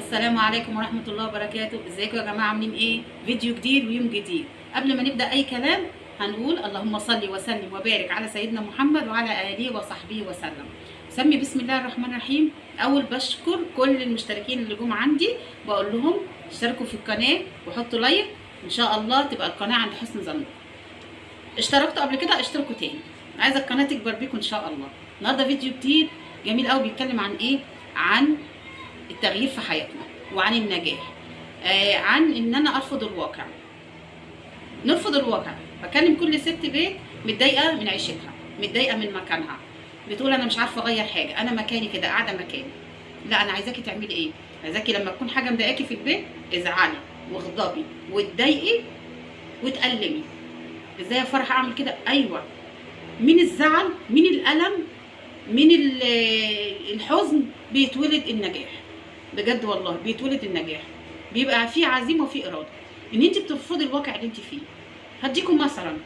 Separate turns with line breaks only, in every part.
السلام عليكم ورحمة الله وبركاته. ازيكم يا جماعة؟ عاملين ايه؟ فيديو جديد ويوم جديد. قبل ما نبدأ اي كلام هنقول اللهم صل وسلم وبارك على سيدنا محمد وعلى آله وصحبه وسلم. سمي بسم الله الرحمن الرحيم. اول بشكر كل المشتركين اللي جم عندي، بقول لهم اشتركوا في القناة وحطوا لايك، ان شاء الله تبقى القناة عند حسن ظنكم. اشتركتوا قبل كده اشتركوا تاني، عايزة القناة تكبر بيكم ان شاء الله. النهارده فيديو جديد جميل قوي، بيتكلم عن ايه؟ عن التغيير في حياتنا وعن النجاح، عن ان انا ارفض الواقع. نرفض الواقع. بكلم كل ست بيت متضايقه من عيشتها، متضايقه من مكانها، بتقول انا مش عارفه اغير حاجه، انا مكاني كده، قاعده مكاني. لا، انا عايزاكي تعملي ايه؟ عايزاكي لما تكون حاجه مضايقاكي في البيت ازعلي واغضبي واتضايقي وتألمي. ازاي يا فرح اعمل كده؟ ايوه، من الزعل، من الالم، من الحزن بيتولد النجاح. بجد والله بيتولد النجاح، بيبقى في عزيمه وفي اراده ان انت بترفضي الواقع اللي انت فيه. هديكم مثلا،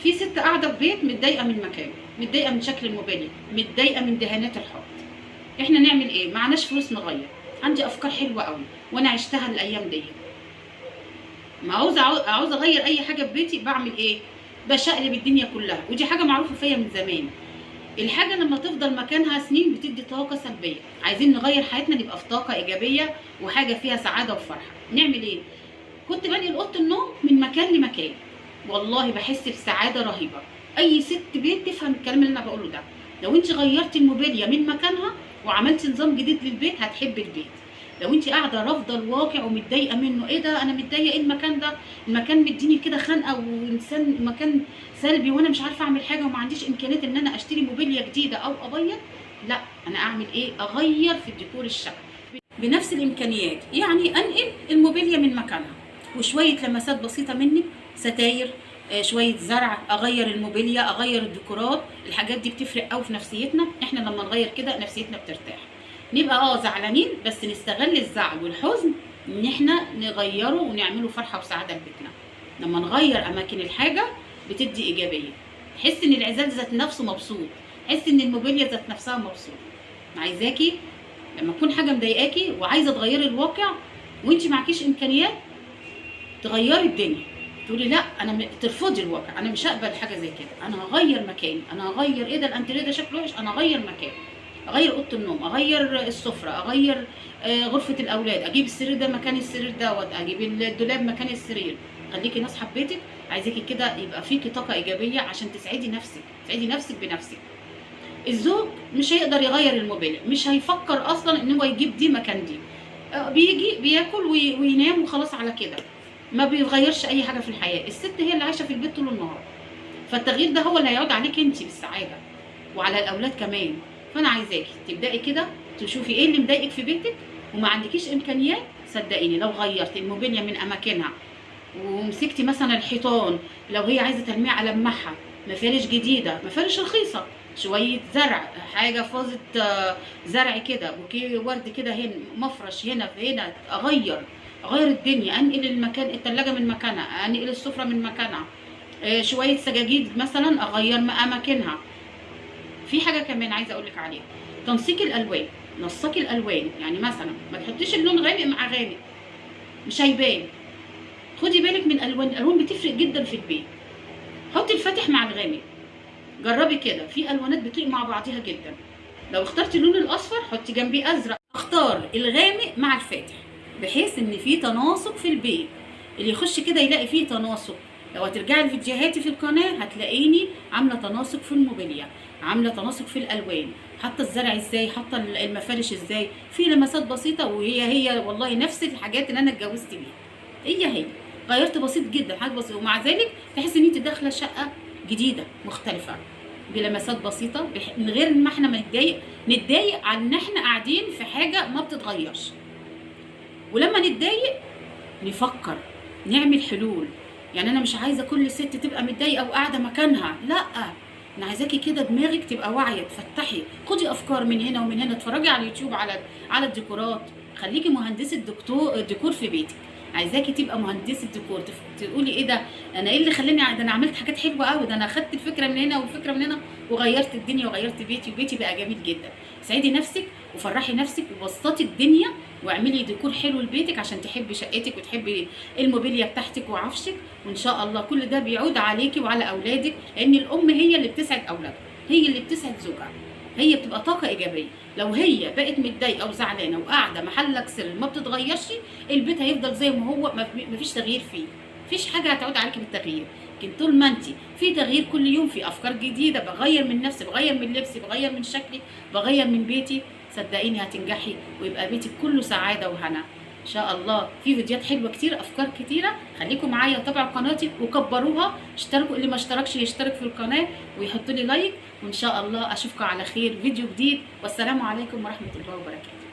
في ست قاعده في بيت متضايقه من مكانه، متضايقه من شكل الموبيل، متضايقه من دهانات الحائط. احنا نعمل ايه؟ معناش فلوس نغير. عندي افكار حلوه قوي وانا عشتها الايام دي. ما عاوز اغير اي حاجه في بيتي، بعمل ايه؟ بشقلب الدنيا كلها، ودي حاجه معروفه فيا من زمان. الحاجه لما تفضل مكانها سنين بتدي طاقه سلبيه. عايزين نغير حياتنا، نبقى في طاقه ايجابيه وحاجه فيها سعاده وفرحه. نعمل ايه؟ كنت بنقل اوضه النوم من مكان لمكان، والله بحس بسعاده رهيبه. اي ست بيت تفهم الكلام اللي انا بقوله ده. لو انت غيرتي الموبيليا من مكانها وعملتي نظام جديد للبيت هتحبي البيت. لو انت قاعده رافضه الواقع ومتضايقه منه، ايه ده انا متضايقه، ايه المكان ده؟ المكان مديني كده خنقه، وانسان مكان سلبي، وانا مش عارفه اعمل حاجه وما عنديش امكانيه ان انا اشتري موبيليا جديده او ابيض. لا، انا اعمل ايه؟ اغير في الديكور الشقه بنفس الامكانيات. يعني انقل الموبيليا من مكانها وشويه لمسات بسيطه مني، ستاير، شويه زرع، اغير الموبيليا، اغير الديكورات. الحاجات دي بتفرق قوي في نفسيتنا. احنا لما نغير كده نفسيتنا بترتاح. نبقى زعلانين بس نستغل الزعل والحزن ان احنا نغيره ونعمله فرحه وسعاده لبيتنا. لما نغير اماكن الحاجه بتدي ايجابيه. حس ان العزال ذات نفسه مبسوط، حس ان الموبيليا ذات نفسها مبسوط. عايزاكي لما تكون حاجه مضايقاكي وعايزه تغيري الواقع وانت معكيش امكانيات، تغيري الدنيا، تقولي لا انا ترفضي الواقع، انا مش هقبل حاجه زي كده، انا هغير مكاني، انا هغير، ايه ده الانتريه ده شكله وحش، انا هغير مكاني، اغير اوضه النوم، اغير السفره، اغير غرفه الاولاد، اجيب السرير ده مكان السرير دوت، اجيب الدولاب مكان السرير. خليكي ناصحه في بيتك. عايزاكي كده يبقى فيكي طاقه ايجابيه عشان تسعدي نفسك، تسعدي نفسك بنفسك. الزوج مش هيقدر يغير الموبيل، مش هيفكر اصلا ان هو يجيب دي مكان دي. بيجي بياكل وينام وخلاص على كده، ما بيغيرش اي حاجه في الحياه. الست هي اللي عايشه في البيت طول النهار، فالتغيير ده هو اللي هيعود عليك انت بالسعاده وعلى الاولاد كمان. فانا عايزاكي تبداي كده تشوفي ايه اللي مضايقك في بيتك وما عندكيش امكانيات. صدقيني لو غيرتي الموبيليا من اماكنها ومسكتي مثلا الحيطان، لو هي عايزه تلميع المعها، مفارش جديده، مفارش رخيصه، شويه زرع، حاجه فازه زرع كده، بوكيه ورد كده، هنا مفرش، هنا اغير الدنيا، انقل المكان، الثلاجه من مكانها، انقل السفره من مكانها، شويه سجاجيد مثلا اغير اماكنها. في حاجه كمان عايزه اقول لك عليها، تنسيق الالوان. نسقي الالوان، يعني مثلا ما تحطيش اللون غامق مع غامق، مش هيبان. خدي بالك من الالوان، الالوان بتفرق جدا في البيت. حطي الفاتح مع الغامق، جربي كده، في الوانات بتليق مع بعضها جدا. لو اخترتي اللون الاصفر حطي جنبيه ازرق. اختار الغامق مع الفاتح بحيث ان في تناسق في البيت، اللي يخش كده يلاقي فيه تناسق. لو هترجعي لفيديوهاتي في القناه هتلاقيني عامله تناسق في الموبيليا، عامله تناسق في الالوان، حاطه الزرع ازاي، حاطه المفارش ازاي، في لمسات بسيطه، وهي والله نفس الحاجات اللي انا اتجوزت بيها. هي غيرت بسيط جدا، حاجه بسيطه، ومع ذلك تحسي ان انت داخله شقه جديده مختلفه بلمسات بسيطه، من غير ما احنا ما نتضايق عن ان احنا قاعدين في حاجه ما بتتغيرش. ولما نتضايق نفكر، نعمل حلول. يعني انا مش عايزه كل ست تبقى متضايقه وقاعده مكانها، لا، انا عايزاكي كده دماغك تبقى واعيه، تفتحي، خدي افكار من هنا ومن هنا، اتفرجي على اليوتيوب على الديكورات، خليكي مهندسه ديكور في بيتك. عايزاكي تبقى مهندسه ديكور، تقولي ايه ده، انا ايه اللي خلاني، ده انا عملت حاجات حلوه قوي، ده انا اخدت الفكره من هنا والفكره من هنا وغيرت الدنيا وغيرت بيتي، وبيتي بقى جميل جدا. سعيدي نفسك وفرحي نفسك وبسطي الدنيا واعملي ديكور حلو لبيتك عشان تحبي شقتك وتحبي الموبيليا بتاعتك وعفشك، وان شاء الله كل ده بيعود عليكي وعلى اولادك، لان الام هي اللي بتسعد اولادها، هي اللي بتسعد زوجها، هي بتبقى طاقه ايجابيه. لو هي بقت متضايقه وزعلانه وقاعده محلك سر ما بتتغيرش، البيت هيفضل زي ما هو، ما فيش تغيير فيه، مفيش حاجه هتعود عليكي بالتغيير. لكن طول ما انت في تغيير كل يوم، في افكار جديده، بغير من نفسي، بغير من لبسي، بغير من شكلي، بغير من بيتي، صدقيني هتنجحي ويبقى بيتك كله سعاده وهنا ان شاء الله. في فيديوهات حلوه كتير، افكار كتيره، خليكم معايا وتابعوا قناتي وكبروها، اشتركوا، اللي ما اشتركش يشترك في القناه ويحط لي لايك، وان شاء الله اشوفكم على خير فيديو جديد، والسلام عليكم ورحمه الله وبركاته.